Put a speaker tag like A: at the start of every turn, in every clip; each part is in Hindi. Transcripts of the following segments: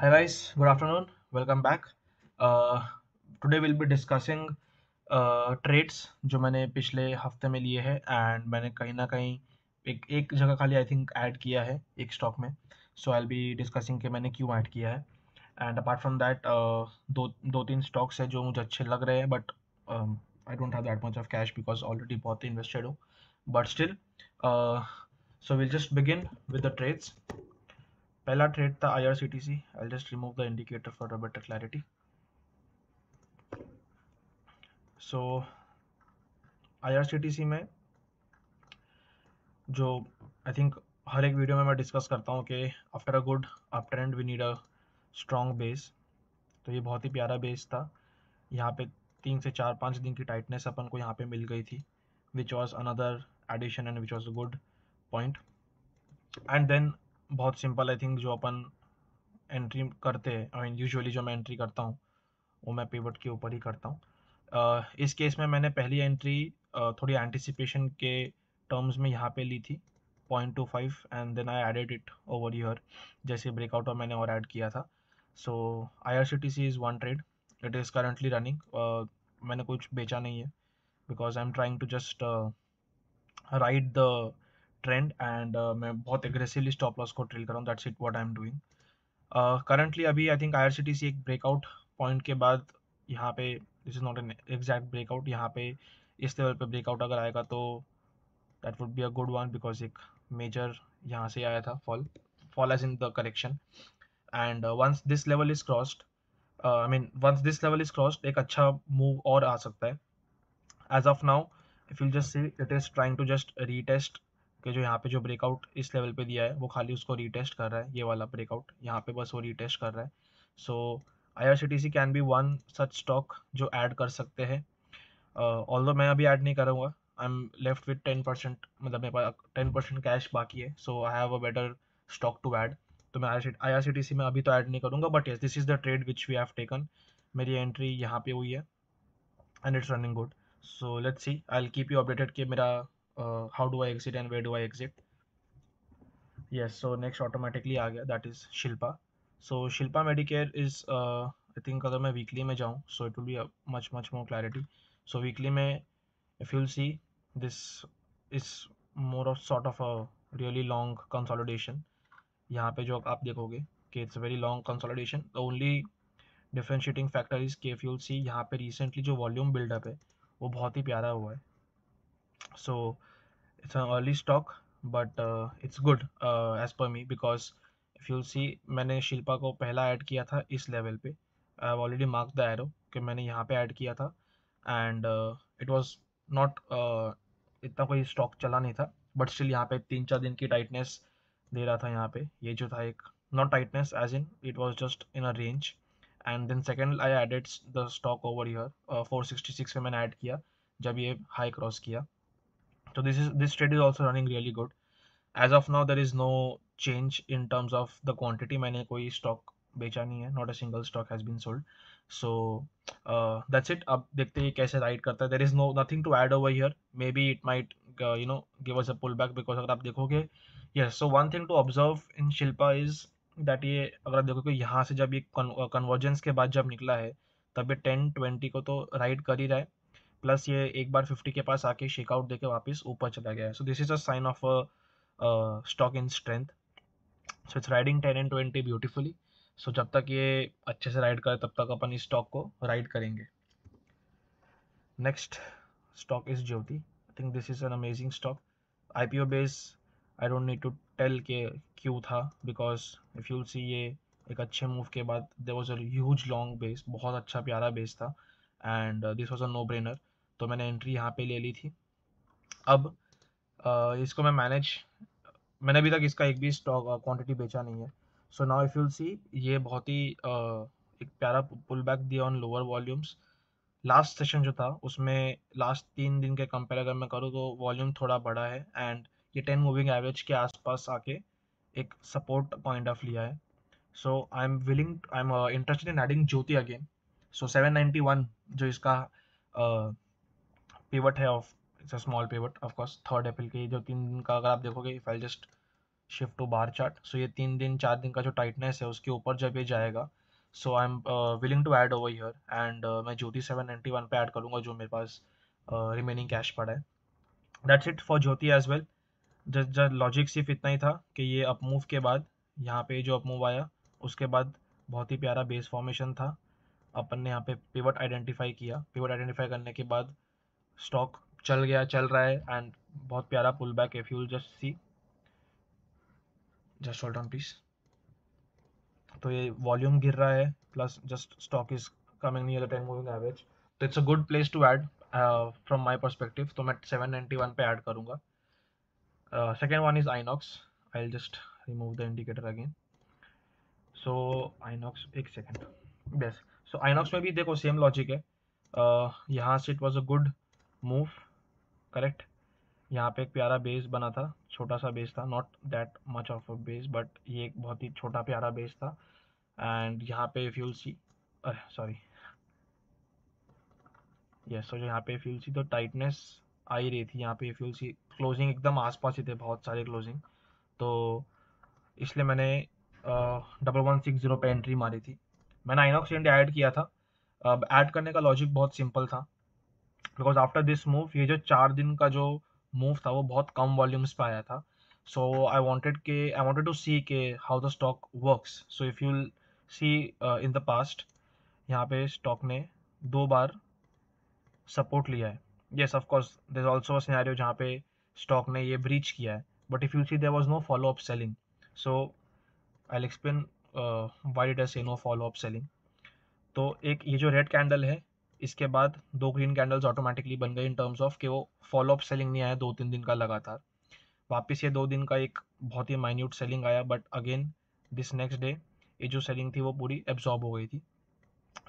A: Hi guys, good afternoon. Welcome back. Today we'll be discussing trades जो मैंने पिछले हफ्ते में लिए हैं एंड मैंने कहीं ना कहीं एक एक जगह खाली आई थिंक ऐड किया है एक स्टॉक में. सो आई बी डिस्कसिंग कि मैंने क्यों ऐड किया है. एंड अपार्ट फ्रॉम दैट दो तीन स्टॉक्स है जो मुझे अच्छे लग रहे हैं but I don't have that much of cash because already बहुत इन्वेस्टेड हूँ. But still so will just begin with the trades. पहला ट्रेड था IRCTC. I'll just remove the indicator for a better clarity. So IRCTC में जो आई थिंक हर एक वीडियो में मैं डिस्कस करता हूँ कि after a good up trend we need a strong base. तो ये बहुत ही प्यारा बेस था. यहाँ पे 3 से 4 5 दिन की टाइटनेस अपन को यहाँ पे मिल गई थी which was another addition and which was a good point. And then बहुत सिंपल आई थिंक जो अपन एंट्री करते हैं, आई मीन यूजुअली जो मैं एंट्री करता हूँ वो मैं पिवट के ऊपर ही करता हूँ. इस केस में मैंने पहली एंट्री थोड़ी एंटिसिपेशन के टर्म्स में यहाँ पे ली थी 0.25 and then I added it over year. जैसे ब्रेकआउट और मैंने और ऐड किया था. So IRCTC is one trade. It is currently running. मैंने कुछ बेचा नहीं है because I am trying to just ride the trend and मैं बहुत एग्रेसिवली स्टॉप लॉस को ट्रेल कर रहा हूँ. That's it what I am doing currently. अभी आई थिंक IRCTC एक ब्रेकआउट पॉइंट के बाद यहाँ पे this is not an exact breakout. यहाँ पे इस लेवल पे ब्रेकआउट अगर आएगा तो that would be a good one because एक मेजर यहाँ से आया था fall as in the correction. And once this level is crossed, I mean once this level is crossed एक अच्छा मूव और आ सकता है. As of now if you just see it is trying to just retest कि जो यहाँ पे जो ब्रेकआउट इस लेवल पे दिया है वो खाली उसको रीटेस्ट कर रहा है. ये वाला ब्रेकआउट यहाँ पे बस वो रीटेस्ट कर रहा है. सो IRCTC can be one such stock जो ऐड कर सकते हैं. ऑल्दो मैं अभी ऐड नहीं करूँगा. आई एम लेफ्ट विथ 10%, मतलब मेरे पास 10% कैश बाकी है. So I have a better stock to add. तो मैं IRCTC में अभी तो ऐड नहीं करूँगा but yes this is the trade which we have taken. मेरी एंट्री यहाँ पे हुई है and it's running good. So let's see. I'll keep you updated कि मेरा how do I exit and where do I exit. Yes, so next automatically आ गया, that is Shilpa. So Shilpa Medicare is I think अगर मैं weekly में जाऊँ so it will be a much more clarity. So weekly में if you'll see this is more of sort of a really long consolidation. यहाँ पे जो आप देखोगे कि it's a very long consolidation. The only differentiating factor is के फ्यूल सी. यहाँ पे रिसेंटली जो वॉल्यूम बिल्डअप है वो बहुत ही प्यारा हुआ है. So it's an early stock but it's good as per me because if you'll see मैंने शिल्पा को पहला ऐड किया था इस लेवल पे. I have already mark the arrow कि मैंने यहाँ पे ऐड किया था एंड इट वाज नॉट इतना कोई स्टॉक चला नहीं था बट स्टिल यहाँ पे 3 4 दिन की टाइटनेस दे रहा था. यहाँ पे ये जो था एक not tightness as in it was just in a range. And then second I added the stock over here 466 में मैंने ऐड किया जब ये हाई क्रॉस किया. So this trade is also running really good. As of now there is no change in terms of the quantity. मैंने कोई stock बेचा नहीं है. Not a single stock has been sold. So that's it. अब देखते हैं कैसे राइड करता है. There is nothing to add over here. Maybe it might give us a pullback because अगर आप देखोगे yes. So one thing to observe in Shilpa is that ये अगर आप देखोगे यहाँ से जब ये कन्वर्जेंस के बाद जब निकला है तब ये 10-20 को तो राइड कर ही रहा है प्लस ये एक बार 50 के पास आके शेकआउट देके वापस ऊपर चला गया है. So this is a sign of a stock in strength. So it's riding 10 and 20 beautifully. So जब तक ये अच्छे से राइड करे तब तक अपन इस स्टॉक को राइड करेंगे. Next stock is Jyoti. I think this is an amazing stock. IPO base I don't need to tell के क्यों था बिकॉज इफ यू सी ये एक अच्छे मूव के बाद there was a huge long base. बहुत अच्छा प्यारा बेस था and this was a no brainer. तो मैंने एंट्री यहाँ पे ले ली थी. अब इसको मैंने अभी तक इसका एक भी स्टॉक क्वांटिटी बेचा नहीं है. सो नाउ इफ यूल सी ये बहुत ही एक प्यारा पुल बैक दिया on lower volumes. Last session जो था उसमें लास्ट 3 दिन के कंपेयर अगर मैं करूँ तो वॉल्यूम थोड़ा बड़ा है एंड ये 10 मूविंग एवरेज के आसपास आके एक सपोर्ट पॉइंट ऑफ लिया है. So I am interested in adding Jyoti again. So 791 जो इसका पिवट है of it's a small pivot of course third April के जो 3 दिन का अगर आप देखोगे if I just shift to bar chart. So ये 3 दिन 4 दिन का जो टाइटनेस है उसके ऊपर जब ये जाएगा, so I am willing to add over here, and मैं ज्योति 791 पे ऐड करूँगा जो मेरे पास रिमेनिंग कैश पड़ा है। That's it for Jyoti as well. Just logic सिर्फ इतना ही था कि ये अप मूव के बाद यहाँ पे जो अप मूव आया उसके बाद बहुत ही प्यारा बेस फॉर्मेशन था। अपन ने यहाँ पे पिवट आइडेंटिफाई किया, पिवट आइडेंटिफाई करने के बाद स्टॉक चल गया, चल रहा है, एंड बहुत प्यारा pull back. If you just see, just hold on please. तो ये वॉल्यूम गिर रहा है plus just stock is coming near the 10 moving average, तो it's a good place to add from my perspective. तो मैं 791 पे ऐड करूंगा। Second one is Inox. I will just remove the indicator again. So Inox, एक सेकेंड। यस, सो आइनॉक्स में भी देखो सेम लॉजिक है। यहाँ से it was a good move, correct. यहाँ पे एक प्यारा बेस बना था, छोटा सा बेस था, not that much of a base, but ये एक बहुत ही छोटा प्यारा बेस था। एंड यहाँ पे if you'll C, sorry, yes, तो यहाँ पे इफ यूल सी तो टाइटनेस आ ही रही थी। यहाँ पे इफ यूल सी क्लोजिंग एकदम आसपास ही थे, बहुत सारे क्लोजिंग, तो इसलिए मैंने 1160 पे एंट्री मारी थी। मैंने आइनॉक्स इंडिया ऐड किया था। अब ऐड करने का लॉजिक बहुत सिंपल था, बिकॉज आफ्टर दिस मूव ये जो 4 दिन का जो मूव था वो बहुत कम वॉल्यूम्स पे आया था। सो आई वांटेड टू सी के how the stock works. So if you see in the past, यहाँ पे स्टॉक ने 2 बार सपोर्ट लिया है। Yes, of course there is also a scenario जहाँ पे स्टॉक ने ये ब्रीच किया है, but if you see there was no follow up selling. So I will explain why did I say no follow up selling. तो एक ये जो रेड कैंडल है, इसके बाद 2 ग्रीन कैंडल्स ऑटोमेटिकली बन गई इन टर्म्स ऑफ कि वो फॉलो अप सेलिंग नहीं आया 2-3 दिन का लगातार। वापस ये 2 दिन का एक बहुत ही माइन्यूट सेलिंग आया, but again this next day ये जो सेलिंग थी वो पूरी एब्जॉर्ब हो गई थी।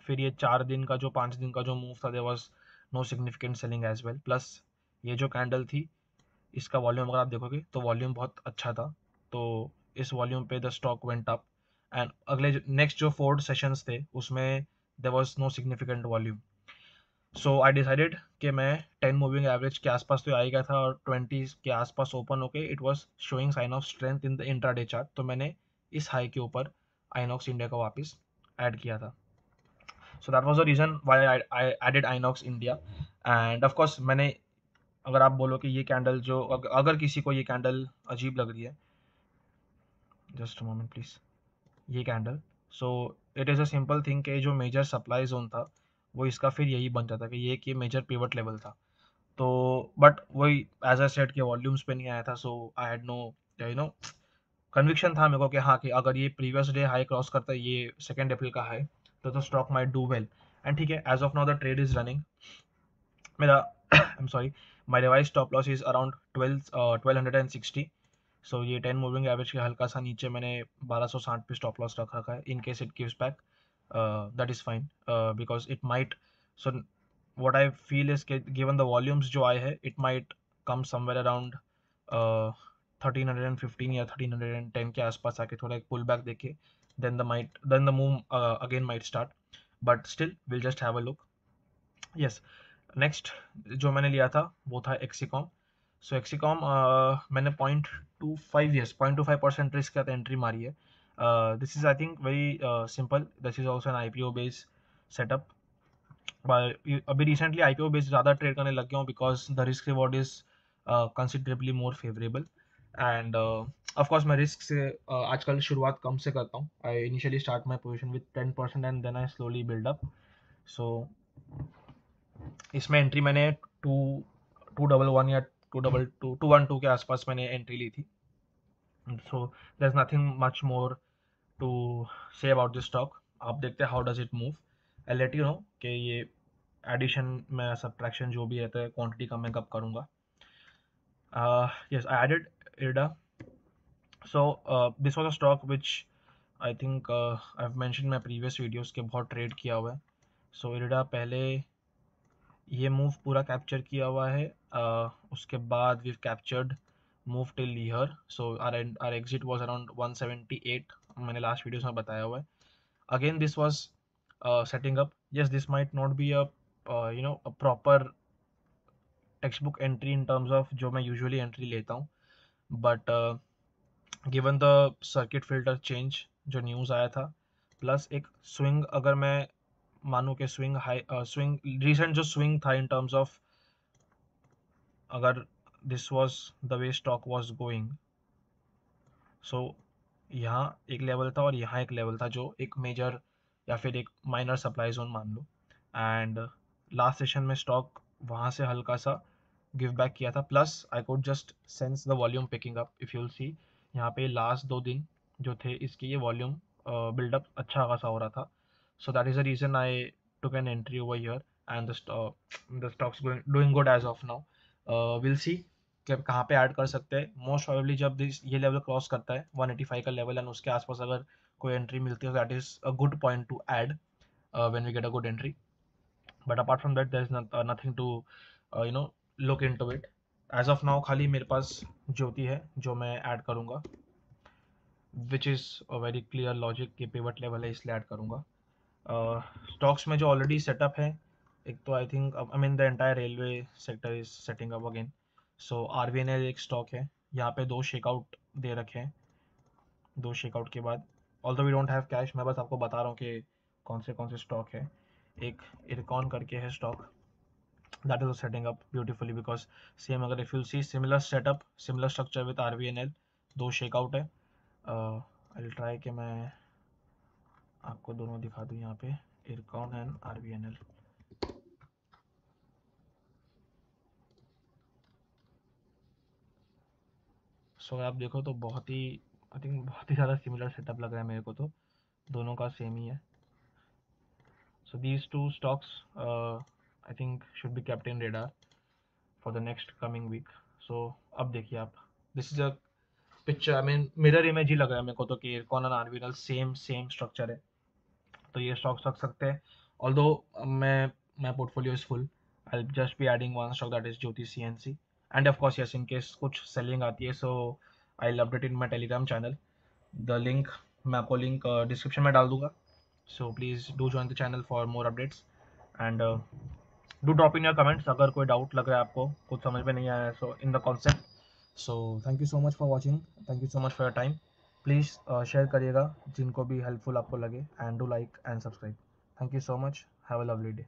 A: फिर ये 4 दिन का जो 5 दिन का जो मूव था, there was no significant selling as well. Plus ये जो कैंडल थी, इसका वॉल्यूम अगर आप देखोगे तो वॉल्यूम बहुत अच्छा था। तो इस वॉल्यूम पे the stock went up, and अगले नेक्स्ट जो 4 सेशंस थे उसमें there was no significant volume. So I decided कि मैं 10 मूविंग एवरेज के आसपास तो आ ही गया था, और 20 के आसपास ओपन होके it was showing sign of strength in the intraday chart. तो मैंने इस हाई के ऊपर आइनॉक्स इंडिया को वापस ऐड किया था। So that was the reason why I added Inox India. And of course मैंने, अगर आप बोलो कि ये कैंडल जो, अगर किसी को ये कैंडल अजीब लग रही है, जस्ट मोमेंट प्लीज, ये candle, so it is a simple thing कि जो मेजर सप्लाई जोन था वो इसका फिर यही बन जाता कि ये मेजर पिवट लेवल था। तो बट वही एज आई सेड के वॉल्यूम्स पे नहीं आया था, सो आई हैड नो कन्विक्शन था मेरे को कि हाँ, कि अगर ये प्रीवियस डे हाई क्रॉस करता है, ये 2 अप्रैल का हाई, तो the stock might do well. And ठीक है, as of now the trade is running. मेरा I am sorry, my revise stop loss is around 1260। So ये 10 मूविंग एवरेज के हल्का सा नीचे मैंने 1260 पे स्टॉप लॉस रख रखा है, in case it gives back, that is fine, because it might, so what I feel is given the volumes जो आए हैं, it might come somewhere around 1315 या 1310 के आसपास आके थोड़ा एक पुल बैक देके then the move again might start, but still we'll just have a look. Yes, next जो मैंने लिया था वो था एक्सीकॉम। सो एक्सीकॉम मैंने 0.25, यस 0.25% रिस्क के साथ एंट्री मारी है। This is I think very simple, this is also an IPO based setup. अभी रिसेंटली आईपीओ बेस्ड ज़्यादा ट्रेड करने लग गया हूँ, because the risk reward is considerably more favourable. And of course मैं रिस्क से आजकल शुरुआत कम से करता हूँ। I initially start my position with 10% and then I slowly build up. So इसमें एंट्री मैंने 211 या 212 के आसपास मैंने एंट्री ली थी। So there is nothing much more to say about this stock. आप देखते हैं how does it move. I let you know कि ये एडिशन में सब्ट्रैक्शन जो भी रहता है, क्वांटिटी का मैं कब करूँगा। Yes, I added IREDA. So this was a stock which I think I have mention my previous videos के बहुत ट्रेड किया हुआ है। सो इरडा पहले ये मूव पूरा कैप्चर किया हुआ है, उसके बाद we captured move till here. So our exit was around 178, मैंने लास्ट वीडियोस में बताया हुआ है। Again this was setting up. Yes, this might not be a a proper text book entry in terms of जो मैं यूजुअली एंट्री लेता हूँ, but given the circuit filter change जो न्यूज़ आया था, प्लस एक स्विंग, अगर मैं मानूँ कि स्विंग हाई स्विंग रिसेंट जो स्विंग था इन टर्म्स ऑफ, अगर this was the way stock was going, so यहाँ एक लेवल था और यहाँ एक लेवल था जो एक मेजर या फिर एक माइनर सप्लाई जोन मान लो, एंड लास्ट सेशन में स्टॉक वहाँ से हल्का सा गिव बैक किया था, plus I could just sense the volume picking up. If you'll सी यहाँ पे लास्ट 2 दिन जो थे इसके ये वॉल्यूम बिल्डअप अच्छा खासा हो रहा था, so that is the reason I took an entry over here, and the stocks doing good as of now. Will see कि कहाँ पे ऐड कर सकते हैं। मोस्ट प्रोबेबली जब दिस ये लेवल क्रॉस करता है 185 का लेवल एंड उसके आसपास अगर कोई एंट्री मिलती है, that is a good point to add when we get a good entry, but apart from that there is nothing to you know look into it. As of now खाली मेरे पास ज्योति है जो मैं ऐड करूँगा, which is a very clear logic कि पिवट लेवल है इसलिए ऐड करूँगा। स्टॉक्स में जो ऑलरेडी सेटअप है, एक तो आई think I mean the entire railway sector is setting up again, so RVNL एक स्टॉक है, यहाँ पे 2 शेकआउट दे रखे हैं। 2 शेकआउट के बाद, although we don't have cash, मैं बस आपको बता रहा हूँ कि कौन से स्टॉक है। एक इरकॉन करके है stock, that is setting up beautifully, because same अगर if you see similar setup similar structure with RVNL, 2 shakeout है। आई विल ट्राई कि मैं आपको दोनों दिखा दूँ यहाँ पे, इरकॉन एंड आरवीएनएल। सो आप देखो तो बहुत ही, आई थिंक बहुत ही ज़्यादा सिमिलर सेटअप लग रहा है मेरे को, तो दोनों का सेम ही है। So these two stocks I think should be kept in radar for the next coming week. So अब देखिए आप, this is a picture, I mean mirror image ही लग रहा है मेरे को तो कि इरकॉन और आरवीएनएल सेम स्ट्रक्चर है, तो ये स्टॉक्स रख सकते हैं। Although my portfolio is full, I just be adding one stock that is Jyoti CNC, and of course yes in case कुछ सेलिंग आती है, so I update in my Telegram channel. The link मैं आपको लिंक डिस्क्रिप्शन में डाल दूंगा, so please do join the channel for more updates, and do drop in your comments अगर कोई डाउट लग रहा है आपको, कुछ समझ में नहीं आया so in the concept. So thank you so much for watching, thank you so much for your time. Please share करिएगा जिनको भी हेल्पफुल आपको लगे, and do like and subscribe. Thank you so much, have a lovely day.